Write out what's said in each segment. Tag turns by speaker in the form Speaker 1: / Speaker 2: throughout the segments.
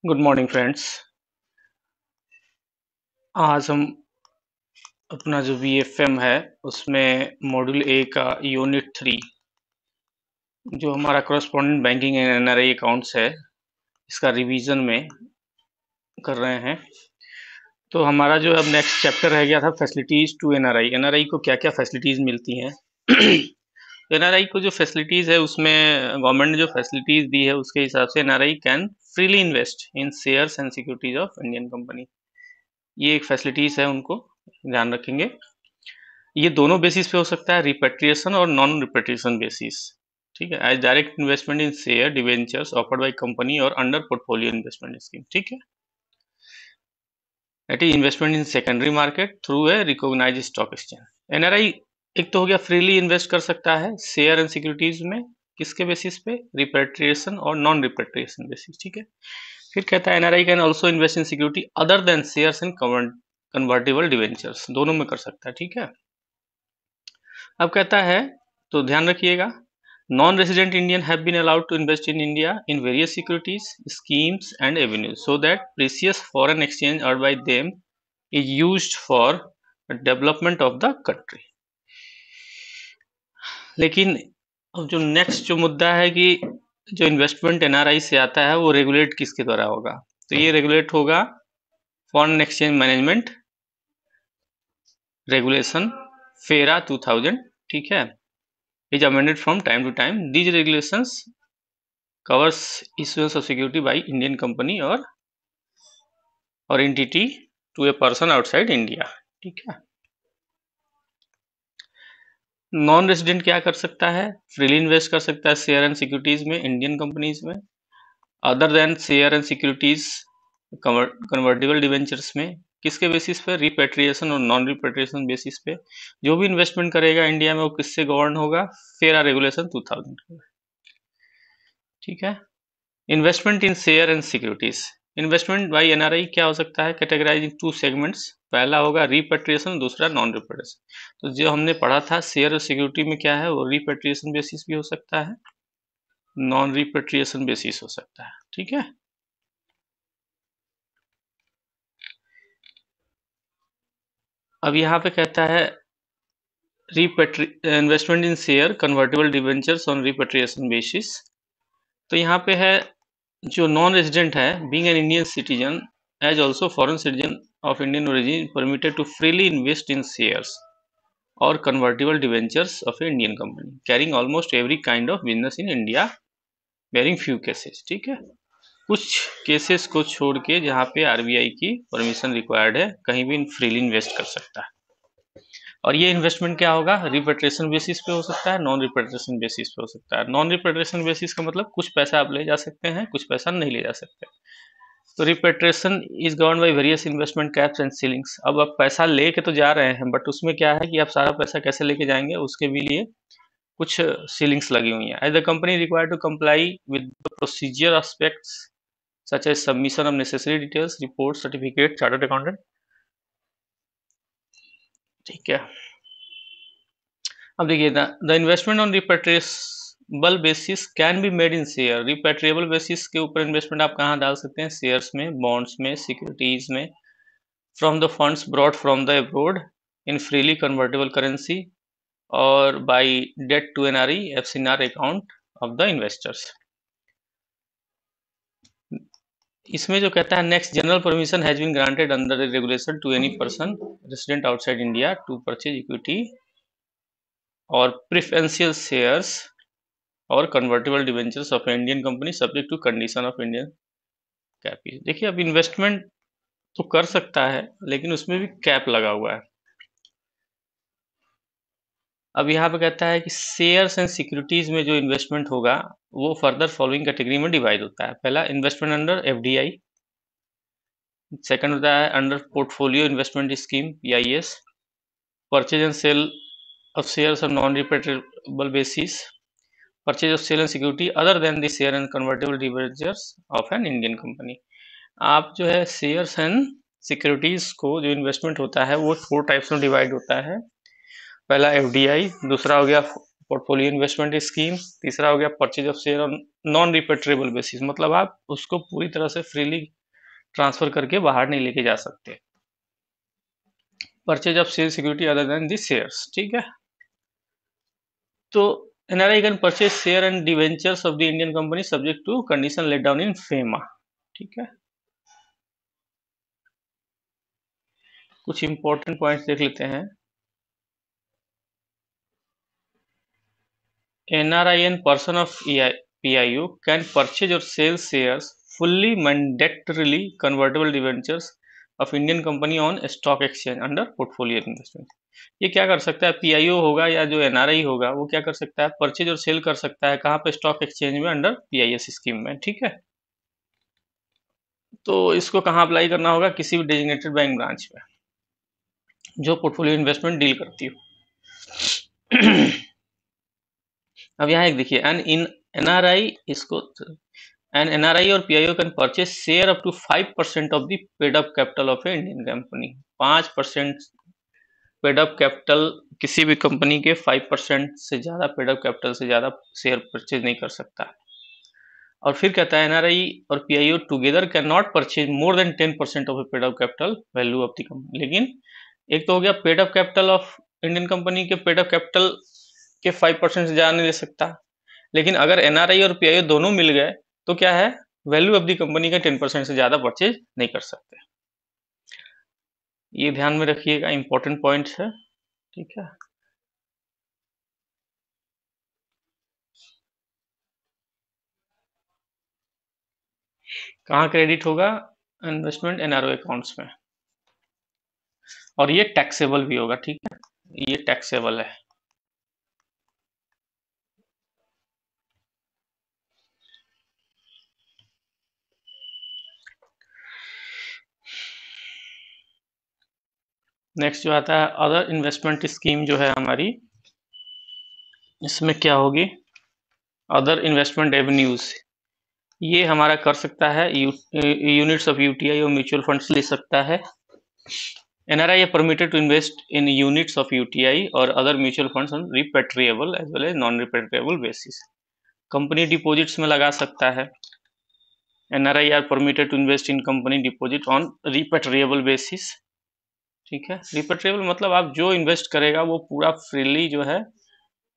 Speaker 1: Good morning friends. आज हम अपना जो वीएफएम है उसमें मॉड्यूल ए का यूनिट 3 जो हमारा correspondent banking and NRI accounts है इसका रिवीजन में कर रहे हैं। तो हमारा जो अब नेक्स्ट चैप्टर रह गया था फैसिलिटीज टू एनआरआई। एनआरआई को क्या क्या फैसिलिटीज मिलती हैं। एनआरआई को जो फैसिलिटीज है उसमें गवर्नमेंट ने जो फैसिलिटीज दी है उसके हिसाब से NRI can freely invest in shares and securities of Indian company. ये एक फैसिलिटीज है, उनको ध्यान रखेंगे। ये दोनों बेसिस पे हो सकता है, रिपेट्रिएशन और नॉन रिपेट्रिएशन बेसिस। ठीक है, as direct investment in share debentures offered by company और अंडर पोर्टफोलियो इन्वेस्टमेंट स्कीम। ठीक है, that is investment in secondary market through a recognised stock exchange. NRI एक तो हो गया फ्रीली इन्वेस्ट कर सकता है शेयर एंड सिक्योरिटीज में, किसके बेसिस पे, रिपेट्रिएशन और नॉन रिपेट्रिएशन बेसिस। ठीक है, फिर कहता है NRI can also invest in security other then shares and convertible debentures, दोनों में कर सकता है। ठीक है, अब कहता है, तो ध्यान रखिएगा, non resident Indian have been allowed to invest in India in various securities schemes and avenues so that precious foreign exchange earn by them is used for development of the country. लेकिन अब जो next जो मुद्दा है कि जो investment NRI से आता है वो रेगुलेट किसके द्वारा होगा, तो ये रेगुलेट होगा फॉरेन एक्सचेंज मैनेजमेंट रेगुलेशन फेरा 2000। ठीक है, is amended from time to time. These regulations covers issuance of security by Indian company or entity to a person outside India. ठीक है, नॉन रेजिडेंट क्या कर सकता है, फ्रीली इन्वेस्ट कर सकता है शेयर एंड सिक्योरिटीज में इंडियन कंपनीज में, other than share and securities convertible debentures में, किसके बेसिस पे, रिपेट्रिएशन और नॉन रिपेट्रिएशन बेसिस पे। जो भी इन्वेस्टमेंट करेगा इंडिया में वो किससे गवर्न होगा, फेरा रेगुलेशन 2000। ठीक है, investment in share and securities. Investment by NRI क्या हो सकता है, कैटेगराइज इन टू सेगमेंट्स। पहला होगा रिपेट्रिएशन, दूसरा नॉन रिपेट्रिएशन। तो जो हमने पढ़ा था शेयर और सिक्योरिटी में क्या है, वो रिपेट्रिएशन बेसिस भी हो सकता है, नॉन रिपेट्रिएशन बेसिस हो सकता है। ठीक है, अब यहाँ पे कहता है investment in share convertible debentures on repatriation basis. तो यहाँ पे है जो नॉन रेजिडेंट है, being an Indian citizen as also foreign citizen of Indian origin permitted to freely invest in shares और convertible debentures of a Indian company carrying almost every kind of business in India barring few cases. ठीक है, कुछ cases को छोड़ के जहाँ पे RBI की परमिशन रिक्वायर्ड है, कहीं भी फ्रीली इन्वेस्ट कर सकता है। और ये इन्वेस्टमेंट क्या होगा, रिपेट्रिएशन बेसिस पे हो सकता है, नॉन रिपेट्रिएशन बेसिस पे हो सकता है। नॉन रिपेट्रिएशन बेसिस का मतलब कुछ पैसा आप ले जा सकते हैं, कुछ पैसा नहीं ले जा सकते। तो repatriation is govern by various investment caps and ceilings. अब आप पैसा लेके तो जा रहे हैं, बट उसमें क्या है कि आप सारा पैसा कैसे लेके जाएंगे, उसके भी लिए कुछ सीलिंग्स लगी हुई हैं। As the company required to comply with the procedure aspects such as submission of necessary details, report, certificate, chartered accountant. ठीक है, अब देखिए, the investment on repatriable basis can be made in share. Repatriable basis के ऊपर investment आप कहाँ डाल सकते हैं, शेयर्स में, बॉन्ड्स में, सिक्योरिटीज में, from the funds brought from the abroad in freely convertible currency और बाई डेट to NRE FCNR account of the investors. इसमें जो कहता है, next general permission has been granted under the regulation to any person resident outside India to purchase equity और preferential shares और convertible debentures of Indian company subject to condition of Indian cap. देखिए, अब investment तो कर सकता है लेकिन उसमें भी कैप लगा हुआ है। अब यहाँ पे कहता है कि शेयर्स एंड सिक्योरिटीज में जो इन्वेस्टमेंट होगा वो फर्दर फॉलोइंग कैटेगरी में डिवाइड होता है। पहला, इन्वेस्टमेंट अंडर एफडीआई। सेकंड होता है under portfolio investment scheme, PIS. Purchase and sale of shares on non repatriable basis, purchase of sale and security other than the share and convertible debentures of an Indian company. आप जो है shares and securities को जो investment होता है वो 4 types में divide होता है। पहला एफडीआई, दूसरा हो गया पोर्टफोलियो इन्वेस्टमेंट स्कीम। तीसरा हो गया purchase of share on non repatriable basis, मतलब आप उसको पूरी तरह से फ्रीली ट्रांसफर करके बाहर नहीं लेके जा सकते। Purchase of share security other than the shares, ठीक है। तो NRI can purchase share and debentures of the Indian company subject to condition let down in FEMA, ठीक है। कुछ इंपॉर्टेंट पॉइंट्स देख लेते हैं। NRI and person of PIO can purchase or sell shares fully mandatorily convertible debentures of Indian company on stock exchange under portfolio investment। ये क्या कर सकता है, PIO होगा या जो NRI होगा वो क्या कर सकता है, परचेज और सेल कर सकता है कहाँ पे, स्टॉक एक्सचेंज में अंडर PIS स्कीम में, ठीक है। तो इसको कहाँ अप्लाई करना होगा, किसी भी डेजिग्नेटेड बैंक ब्रांच में जो पोर्टफोलियो इन्वेस्टमेंट डील करती हो। अब यहाँ एक देखिए, एन एनआरआई इसको एन एनआरआई और PIO can purchase share up to 5% of the paid up capital of a Indian company. 5% paid up capital, किसी भी कंपनी के 5% से ज्यादा पेड अप कैपिटल से ज्यादा शेयर परचेज नहीं कर सकता। और फिर कहता है एनआरआई और PIO together can not purchase more than 10% of A paid up capital value of the company. लेकिन एक तो हो गया paid up capital of Indian company के पेड अप कैपिटल के 5% से ज्यादा नहीं दे सकता, लेकिन अगर एनआरआई और पीआईओ दोनों मिल गए तो क्या है, वैल्यू ऑफ द कंपनी का 10% से ज्यादा परचेज नहीं कर सकते। ये ध्यान में रखिएगा, इंपॉर्टेंट पॉइंट है, ठीक है। कहाँ क्रेडिट होगा, इन्वेस्टमेंट एनआरओ अकाउंट्स में, और ये टैक्सेबल भी होगा, ठीक है, ये टैक्सेबल है। नेक्स्ट जो आता है अदर इन्वेस्टमेंट स्कीम जो है हमारी, इसमें क्या होगी, अदर इन्वेस्टमेंट एवेन्यूज, ये हमारा कर सकता है यूनिट्स ऑफ यूटीआई और म्यूचुअल फंड्स ले सकता है। NRI are permitted to invest in units of UTI or other mutual funds on repatriable as well as non-repatriable basis। Company deposits में लगा सकता है। NRI are permitted to invest in company deposit on repatriable basis, ठीक है। रिपेट्रिएबल मतलब आप जो invest करेगा वो पूरा फ्रीली जो है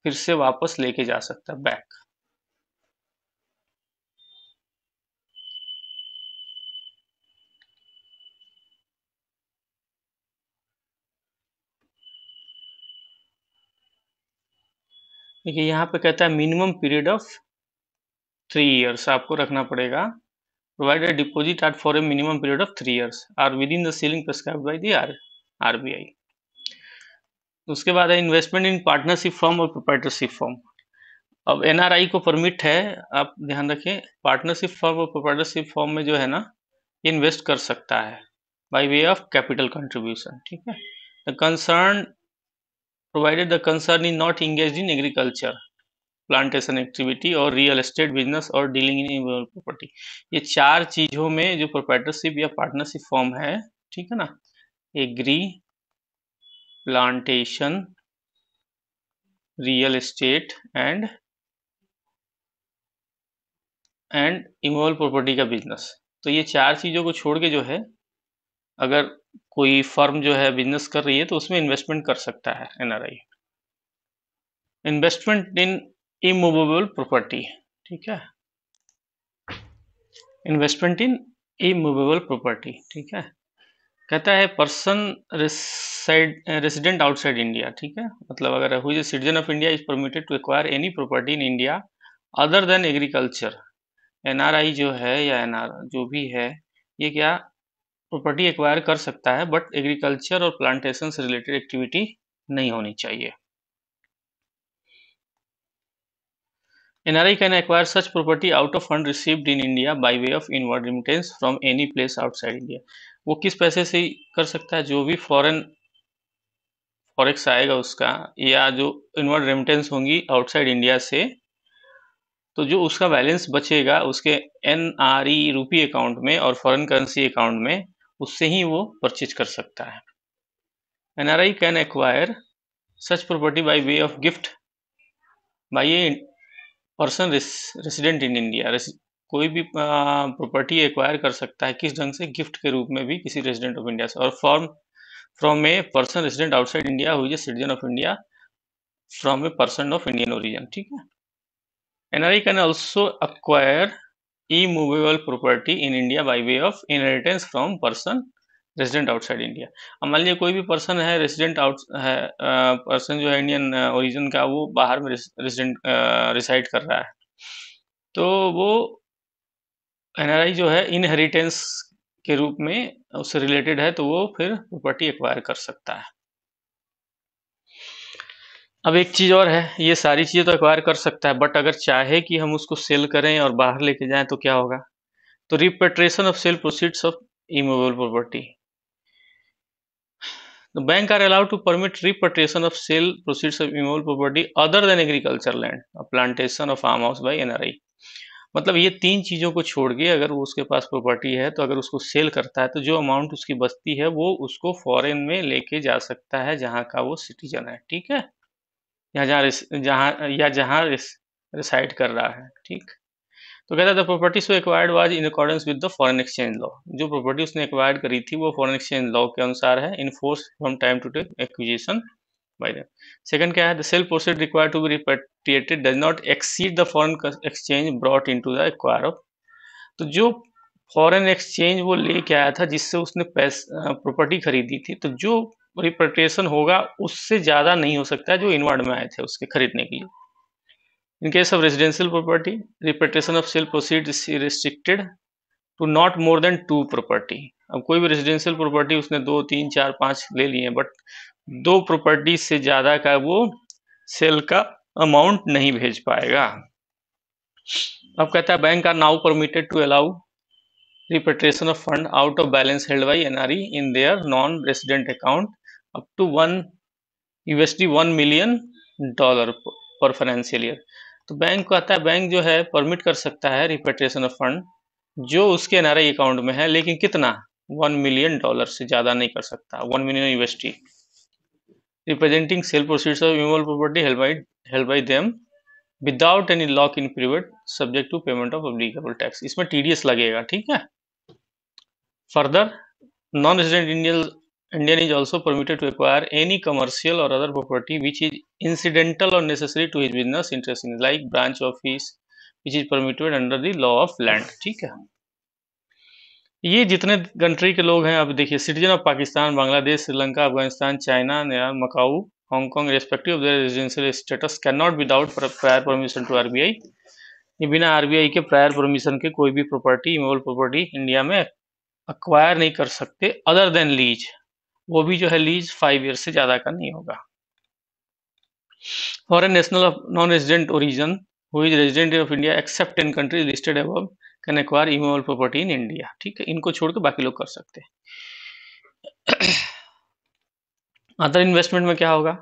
Speaker 1: फिर से वापस लेके जा सकता है, बैक। देखिए यहाँ पे कहता है मिनिमम पीरियड ऑफ 3 years आपको रखना पड़ेगा, provided deposit at for a minimum period of 3 years are within the ceiling prescribed by the RBI। उसके बाद है इन्वेस्टमेंट इन पार्टनरशिप फॉर्म और प्रोप्राइटरशिप फॉर्म। अब एनआरआई को परमिट है, आप ध्यान रखें, पार्टनरशिप फॉर्म और प्रोप्राइटरशिप फॉर्म में जो है ना, इन्वेस्ट कर सकता है by way of capital contribution, ठीक है। The concern provided the concern is not engaged in agriculture, plantation activity और रियल एस्टेट बिजनेस और डीलिंग इन इमूवेबल प्रॉपर्टी। ये 4 चीजों में जो प्रोप्राइटरशिप या पार्टनरशिप फॉर्म है, ठीक है ना, agri, plantation, real estate and immovable property का बिजनेस, तो ये 4 चीजों को छोड़ के जो है अगर कोई फर्म जो है बिजनेस कर रही है तो उसमें इन्वेस्टमेंट कर सकता है एनआरआई। इन्वेस्टमेंट इन इमूवेबल प्रॉपर्टी, ठीक है, इन्वेस्टमेंट इन इमूवेबल प्रॉपर्टी, ठीक है। कहता है पर्सन रेसिडेंट आउटसाइड इंडिया, ठीक है, मतलब अगर who is citizen of India is permitted to acquire any property in India other than agriculture. NRI जो है या एनआर जो भी है, ये क्या प्रॉपर्टी एक्वायर कर सकता है, बट एग्रीकल्चर और प्लांटेशन से रिलेटेड एक्टिविटी नहीं होनी चाहिए। NRI can acquire such property out of fund received in India by way of inward remittance from any place outside India। वो किस पैसे से कर सकता है, जो भी फॉरेन फॉरेक्स आएगा उसका, या जो इनवर्ड रेमिटेंस होंगी आउटसाइड इंडिया से, तो जो उसका बैलेंस बचेगा उसके NRE रूपी अकाउंट में और फॉरेन करेंसी अकाउंट में, उससे ही वो परचेज कर सकता है। NRI can acquire such property by way of gift by a person resident in India. कोई भी प्रॉपर्टी एक्वायर कर सकता है किस ढंग से, गिफ्ट के रूप में भी किसी रेजिडेंट ऑफ इंडिया से, और from a person resident outside India who is a citizen of India from a person of Indian origin. ठीक है। NRI can also acquire immovable property in India by way of inheritance from person resident outside India। अब मान लीजिए कोई भी person है resident out है, person जो है इंडियन ओरिजिन का, वो बाहर में रेसिडेंट रिसाइड कर रहा है, तो वो एनआरआई जो है इनहेरिटेंस के रूप में उससे रिलेटेड है, तो वो फिर प्रॉपर्टी एक्वायर कर सकता है। अब एक चीज और है, ये सारी चीजें तो एक्वायर कर सकता है, बट अगर चाहे कि हम उसको सेल करें और बाहर लेके जाएं तो क्या होगा? तो repatriation of sale proceeds of immovable property. The bank are allowed to permit repatriation of sale proceeds of immovable property other than agricultural land, a plantation of farmhouse by NRI। मतलब ये तीन चीजों को छोड़ के अगर वो उसके पास प्रॉपर्टी है तो अगर उसको सेल करता है तो जो अमाउंट उसकी बचती है वो उसको फॉरेन में लेके जा सकता है जहां का वो सिटीजन है। ठीक है, या जहां रिसाइड कर रहा है। ठीक, तो कहता है the property so acquired was in accordance with the foreign exchange law. जो प्रॉपर्टी उसने एक्वायर्ड करी थी वो फॉरेन एक्सचेंज लॉ के अनुसार है, in force from time to time acquisition by them. Second क्या है, the sale proceed required to be repatriated does not exceed the foreign exchange brought into the acquire. तो जो फॉरेन एक्सचेंज वो लेके आया था जिससे उसने प्रॉपर्टी खरीदी थी, तो जो रिपेट्रिएशन होगा उससे ज्यादा नहीं हो सकता है जो इनवर्ड में आए थे उसके खरीदने के लिए। In case of residential property, repatriation of sale proceeds is restricted to not more than 2 property। अब कोई भी रेजिडेंशियल प्रॉपर्टी उसने 2, 3, 4, 5 ले लिए, बट 2 प्रॉपर्टी से ज्यादा का वो सेल का अमाउंट नहीं भेज पाएगा। अब कहता है bank are now permitted to allow repatriation of fund out of balance held by NRE in their non-resident account up to $1 million पर फाइनेंशियल ईयर। तो बैंक कहता है, बैंक जो है परमिट कर सकता है रिपेट्रिएशन ऑफ फंड जो उसके एनआरआई अकाउंट में है, लेकिन कितना? $1 मिलियन से ज्यादा नहीं कर सकता। $1 million representing sale proceeds of immovable property held by them without any lock in period subject to payment of applicable tax. इसमें टीडीएस लगेगा। ठीक है। Further, non resident Indian is also permitted to acquire any commercial or other property which is incidental or necessary to his business interest in, like branch office which is permitted under the law of land। ठीक है, ये जितने country के लोग हैं, अब देखिए, citizen of Pakistan, Bangladesh, Sri Lanka, Afghanistan, China, Nepal, Macau, Hong Kong respective of their residential status can not without prior permission to RBI. ये बिना आरबीआई के प्रायर परमिशन के कोई भी प्रॉपर्टी, इमूवेबल प्रॉपर्टी इंडिया में अक्वायर नहीं कर सकते अदर देन लीज। वो भी जो है लीज 5 ईयर से ज्यादा का नहीं होगा। Foreign national of non resident origin who is resident of India accept in countries listed above can acquire immovable property in India. ठीक है, इनको छोड़ के बाकी लोग कर सकते हैं। अदर इन्वेस्टमेंट में क्या होगा?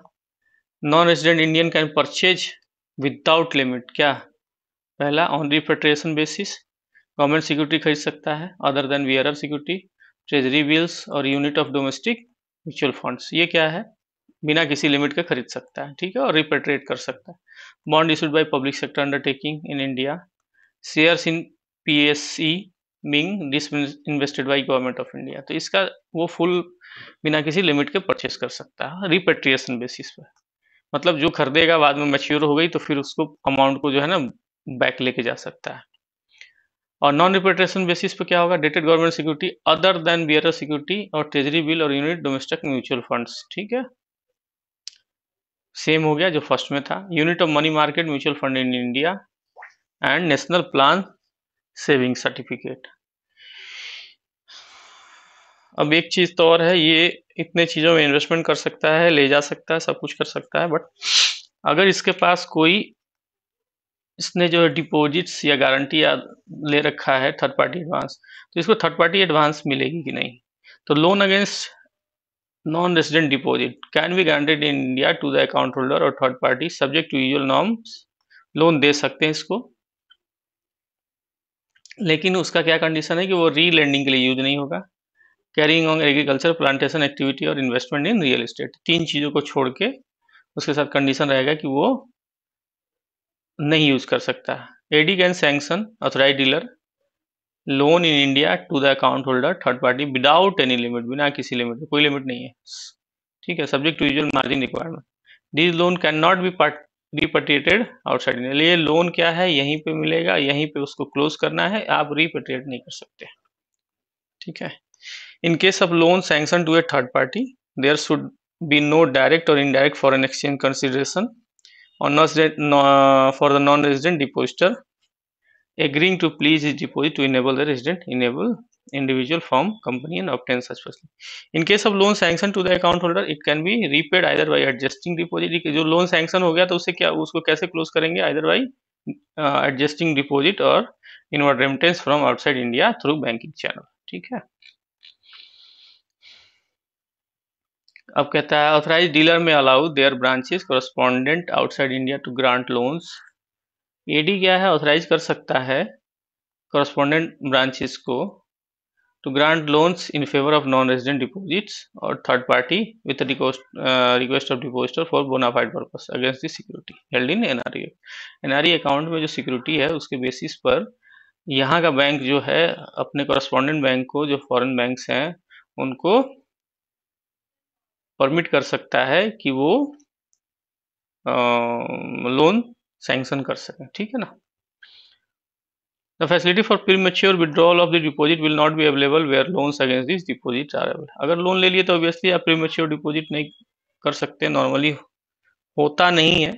Speaker 1: Non resident Indian can purchase without limit. क्या? पहला, on repatriation basis government security खरीद सकता है other than bearer security, treasury bills और unit of domestic mutual funds. ये क्या है? बिना किसी लिमिट के खरीद सकता है। ठीक है, और रिपेट्रिएट कर सकता है। Bond issued by public sector undertaking in India, shares in PSE being disinvested by government of India. तो इसका वो फुल बिना किसी लिमिट के परचेस कर सकता है रिपेट्रिएशन बेसिस पर। मतलब जो खरीदेगा बाद में मैच्योर हो गई तो फिर उसको अमाउंट को जो है ना बैक लेके जा सकता है। और नॉन रिपेट्रिएशन बेसिस पे क्या होगा? Dated government security other than bearer security और ट्रेजरी बिल और यूनिट डोमेस्टिक म्यूचुअल फंड्स। ठीक है, सेम हो गया जो फर्स्ट में था। Unit of money market mutual fund in India and national plan saving certificate. अब एक चीज तो और है, ये इतने चीजों में इन्वेस्टमेंट कर सकता है, ले जा सकता है, सब कुछ कर सकता है, बट अगर इसके पास कोई, इसने जो डिपॉजिट्स या गारंटी या ले रखा है थर्ड पार्टी एडवांस, तो इसको थर्ड पार्टी एडवांस मिलेगी कि नहीं? तो loan against non resident deposit can be guaranteed in India to the account holder और third party subject to usual norms. Loan दे सकते हैं इसको, लेकिन उसका क्या कंडीशन है कि वो री लैंडिंग के लिए यूज नहीं होगा। Carrying on agriculture, plantation activity और इन्वेस्टमेंट इन रियल एस्टेट, तीन चीजों को छोड़ के उसके साथ कंडीशन रहेगा कि वो नहीं यूज कर सकता। AD can sanction authorise dealer loan in India to the account holder third party without any limit, बिना किसी लिमिट, कोई लिमिट नहीं है, ठीक है, subject to usual margin requirement. This loan can not be repatriated outside India. ये loan क्या है, यहीं पे मिलेगा, यहीं पे उसको क्लोज करना है, आप रिपेट्रिएट नहीं कर सकते, ठीक है। In case of loan sanction to a third party there should be no direct और इनडायरेक्ट फॉरेन एक्सचेंज कंसिडरेशन और for the non resident depositor agreeing to please his deposit to enable the resident enable individual form company and obtain such facility. In case of loan sanction to the account holder, it can be repaid either by adjusting deposit। जो loan sanction हो गया तो उसे क्या, उसको कैसे close करेंगे, either by adjusting deposit और inward remittance from outside India through banking channel, ठीक है। अब कहता है authorise dealer may allow their branches correspondent outside India to grant loans. AD क्या है, ऑथराइज कर सकता है कॉरेस्पॉन्डेंट ब्रांचेस को to grant loans in favor of non-resident deposits or third party with a request of depositor for bona fide purpose against the security held in NRE। NRE account में जो security है उसके basis पर यहाँ का bank जो है अपने कॉरेस्पॉन्डेंट बैंक को, जो फॉरेन बैंक्स हैं उनको परमिट कर सकता है कि वो लोन सैंक्शन कर सकें, ठीक है ना। The facility for premature withdrawal of the deposit will not be available where loans against these deposits are available। अगर लोन ले लिए तो ऑब्वियसली आप प्रीमेच्योर डिपॉजिट नहीं कर सकते, नॉर्मली होता नहीं है,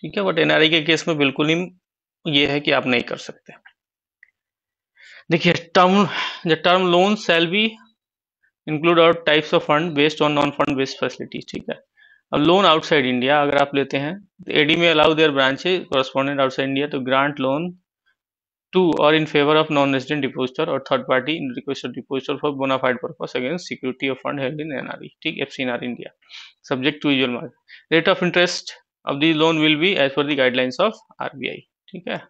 Speaker 1: ठीक है, बट एनआरआई के केस में बिल्कुल ही ये है कि आप नहीं कर सकते। देखिए term loan shall be include out types of fund based on non fund based facilities, ठीक है। अब लोन आउटसाइड इंडिया अगर आप लेते हैं तो एडी में allow their branches correspondent outside India to grant loan to or in favor of non-resident depositor or third party in request of depositor for bona fide purpose against security of fund held in NRE, ठीक, FCNR India, subject to usual margin। Rate of interest of the loan will be as per the guidelines of RBI, ठीक है।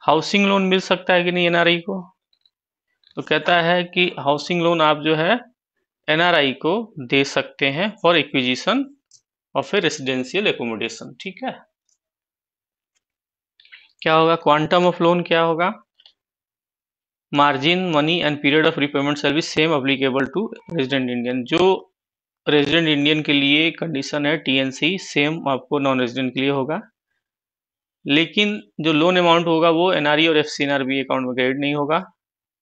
Speaker 1: Housing loan मिल सकता है कि नहीं NRI को, तो कहता है कि हाउसिंग लोन आप जो है एनआरआई को दे सकते हैं for acquisition of a residential accommodation, ठीक है। क्या होगा, क्वांटम ऑफ लोन क्या होगा, margin money and period of repayment service same applicable to resident Indian. जो रेजिडेंट इंडियन के लिए कंडीशन है टीएनसी सेम आपको नॉन रेजिडेंट के लिए होगा, लेकिन जो लोन अमाउंट होगा वो एनआरई और एफसीएनआरबी अकाउंट में क्रेडिट नहीं होगा।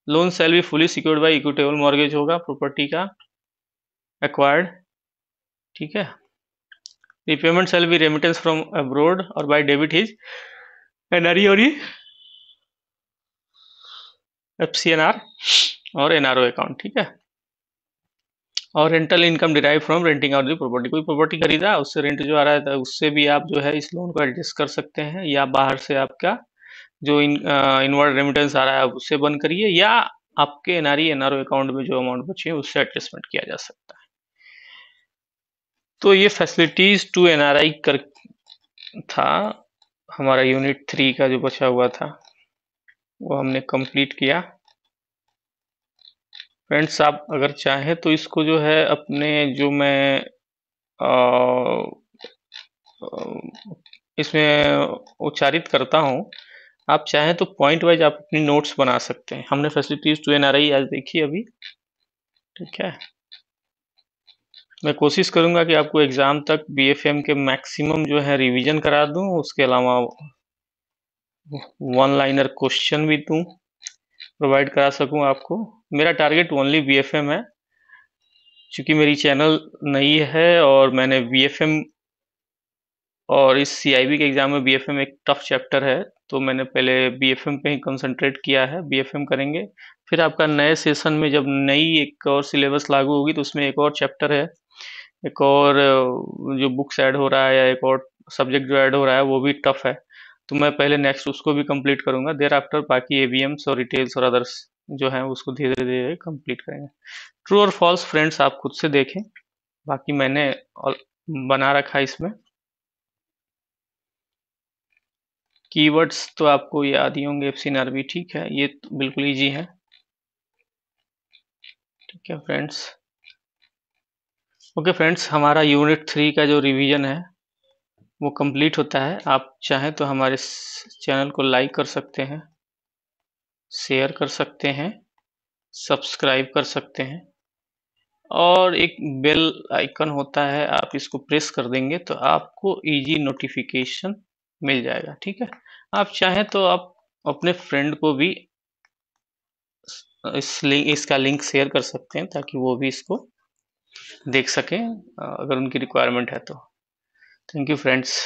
Speaker 1: Loan shall be fully secured by equitable mortgage होगा प्रॉपर्टी का एक्वायर्ड, ठीक है। Repayment shall be remittance from abroad और बाय डेबिट हिज एनआरई और एफसीएनआर और एनआरओ अकाउंट, ठीक है। और rental income derive from renting out the property, कोई प्रॉपर्टी खरीदा उससे रेंट जो आ रहा है उससे भी आप जो है इस लोन को एडजस्ट कर सकते हैं, या बाहर से आपका जो इनवर्ड रेमिटेंस आ रहा है उससे बंद करिए, या आपके एनआरई एनआरओ अकाउंट में जो अमाउंट बचे हैं उससे एडजस्टमेंट किया जा सकता है। तो ये फैसिलिटीज टू एनआरआई कर था हमारा यूनिट 3 का जो बचा हुआ था वो हमने कंप्लीट किया। फ्रेंड्स आप अगर चाहें तो इसको जो है अपने जो मैं इसमें उच्चारित करता हूँ, आप चाहें तो पॉइंट वाइज आप अपनी नोट्स बना सकते हैं। हमने फैसिलिटीज टू एनआरआई आज देखी अभी, ठीक है। मैं कोशिश करूंगा कि आपको एग्जाम तक बीएफएम के मैक्सिमम जो है रिवीजन करा दूं, उसके अलावा वन लाइनर क्वेश्चन भी दूं, प्रोवाइड करा सकूं आपको। मेरा टारगेट ओनली बीएफएम है, क्योंकि मेरी चैनल नई है और मैंने बीएफएम और इस सीआईबी के एग्जाम में बीएफएम एक टफ चैप्टर है, तो मैंने पहले बीएफएम पे ही कंसंट्रेट किया है। बीएफएम करेंगे, फिर आपका नए सेशन में जब नई एक और सिलेबस लागू होगी तो उसमें एक और चैप्टर है, एक और जो बुक्स ऐड हो रहा है या एक और सब्जेक्ट जो ऐड हो रहा है वो भी टफ है, तो मैं पहले नेक्स्ट उसको भी कंप्लीट करूंगा, देर आफ्टर बाकी एवीएम्स और रिटेल्स और अदर्स जो है उसको धीरे धीरे कंप्लीट करेंगे। ट्रू और फॉल्स फ्रेंड्स आप खुद से देखें, बाकी मैंने बना रखा है इसमें। कीवर्ड्स तो आपको याद ही होंगे एफसीएनआरबी, ठीक है, ये तो बिल्कुल इजी है, ठीक है फ्रेंड्स। ओके फ्रेंड्स, हमारा यूनिट 3 का जो रिवीजन है वो कंप्लीट होता है। आप चाहें तो हमारे चैनल को लाइक कर सकते हैं, शेयर कर सकते हैं, सब्सक्राइब कर सकते हैं, और एक बेल आइकन होता है, आप इसको प्रेस कर देंगे तो आपको इजी नोटिफिकेशन मिल जाएगा। ठीक है, आप चाहें तो आप अपने फ्रेंड को भी इसका लिंक शेयर कर सकते हैं ताकि वो भी इसको देख सकें अगर उनकी रिक्वायरमेंट है तो। Thank you friends.